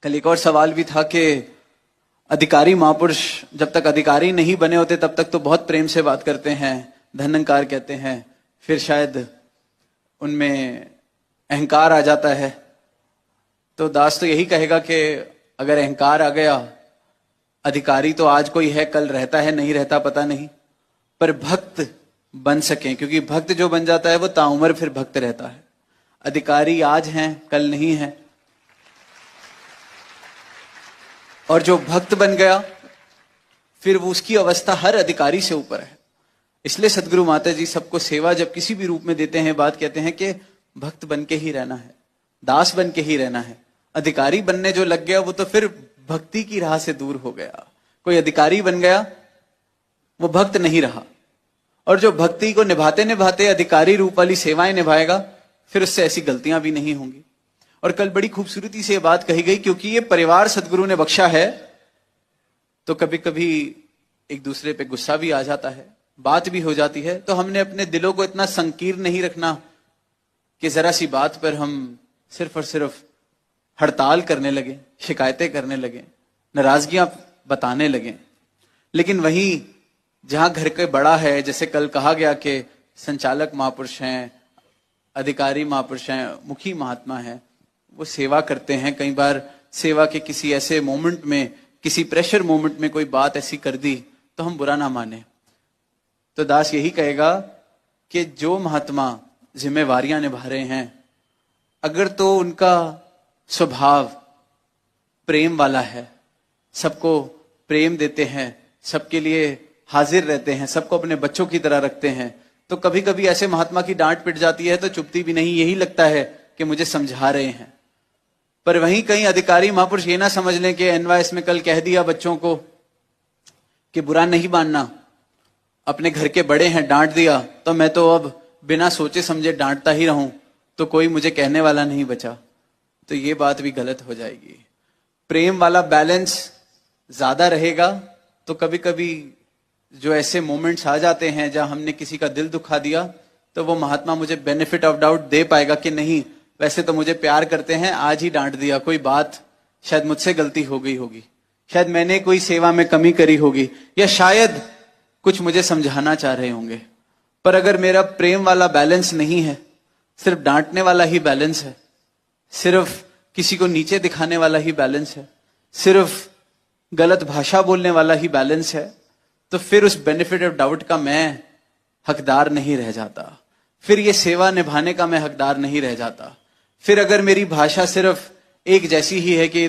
कल एक और सवाल भी था कि अधिकारी महापुरुष जब तक अधिकारी नहीं बने होते तब तक तो बहुत प्रेम से बात करते हैं, धन्यंकार कहते हैं, फिर शायद उनमें अहंकार आ जाता है। तो दास तो यही कहेगा कि अगर अहंकार आ गया, अधिकारी तो आज कोई है, कल रहता है, नहीं रहता पता नहीं, पर भक्त बन सकें, क्योंकि भक्त जो बन जाता है वो ताउम्र फिर भक्त रहता है। अधिकारी आज हैं, कल नहीं है, और जो भक्त बन गया फिर वो उसकी अवस्था हर अधिकारी से ऊपर है। इसलिए सदगुरु माता जी सबको सेवा जब किसी भी रूप में देते हैं, बात कहते हैं कि भक्त बन के ही रहना है, दास बन के ही रहना है। अधिकारी बनने जो लग गया वो तो फिर भक्ति की राह से दूर हो गया। कोई अधिकारी बन गया वो भक्त नहीं रहा, और जो भक्ति को निभाते निभाते अधिकारी रूप वाली सेवाएं निभाएगा फिर उससे ऐसी गलतियां भी नहीं होंगी। और कल बड़ी खूबसूरती से ये बात कही गई, क्योंकि ये परिवार सदगुरु ने बख्शा है तो कभी कभी एक दूसरे पे गुस्सा भी आ जाता है, बात भी हो जाती है। तो हमने अपने दिलों को इतना संकीर्ण नहीं रखना कि जरा सी बात पर हम सिर्फ और सिर्फ हड़ताल करने लगे, शिकायतें करने लगे, नाराजगियां बताने लगे। लेकिन वहीं जहां घर के बड़ा है, जैसे कल कहा गया कि संचालक महापुरुष हैं, अधिकारी महापुरुष हैं, मुखी महात्मा हैं, वो सेवा करते हैं। कई बार सेवा के किसी ऐसे मोमेंट में, किसी प्रेशर मोमेंट में कोई बात ऐसी कर दी तो हम बुरा ना माने। तो दास यही कहेगा कि जो महात्मा जिम्मेवारियां निभा रहे हैं, अगर तो उनका स्वभाव प्रेम वाला है, सबको प्रेम देते हैं, सबके लिए हाजिर रहते हैं, सबको अपने बच्चों की तरह रखते हैं, तो कभी कभी ऐसे महात्मा की डांट पिट जाती है तो चुपती भी नहीं, यही लगता है कि मुझे समझा रहे हैं। पर वहीं कई अधिकारी महापुरुष ये ना समझ लें कि एनवाईएस में कल कह दिया बच्चों को कि बुरा नहीं मानना, अपने घर के बड़े हैं, डांट दिया तो मैं तो अब बिना सोचे समझे डांटता ही रहूं, तो कोई मुझे कहने वाला नहीं बचा। तो ये बात भी गलत हो जाएगी। प्रेम वाला बैलेंस ज्यादा रहेगा तो कभी कभी जो ऐसे मोमेंट्स आ जाते हैं जहां हमने किसी का दिल दुखा दिया, तो वो महात्मा मुझे बेनिफिट ऑफ डाउट दे पाएगा कि नहीं, वैसे तो मुझे प्यार करते हैं, आज ही डांट दिया, कोई बात शायद मुझसे गलती हो गई होगी, शायद मैंने कोई सेवा में कमी करी होगी, या शायद कुछ मुझे समझाना चाह रहे होंगे। पर अगर मेरा प्रेम वाला बैलेंस नहीं है, सिर्फ डांटने वाला ही बैलेंस है, सिर्फ किसी को नीचे दिखाने वाला ही बैलेंस है, सिर्फ गलत भाषा बोलने वाला ही बैलेंस है, तो फिर उस बेनिफिट ऑफ डाउट का मैं हकदार नहीं रह जाता, फिर ये सेवा निभाने का मैं हकदार नहीं रह जाता। फिर अगर मेरी भाषा सिर्फ एक जैसी ही है कि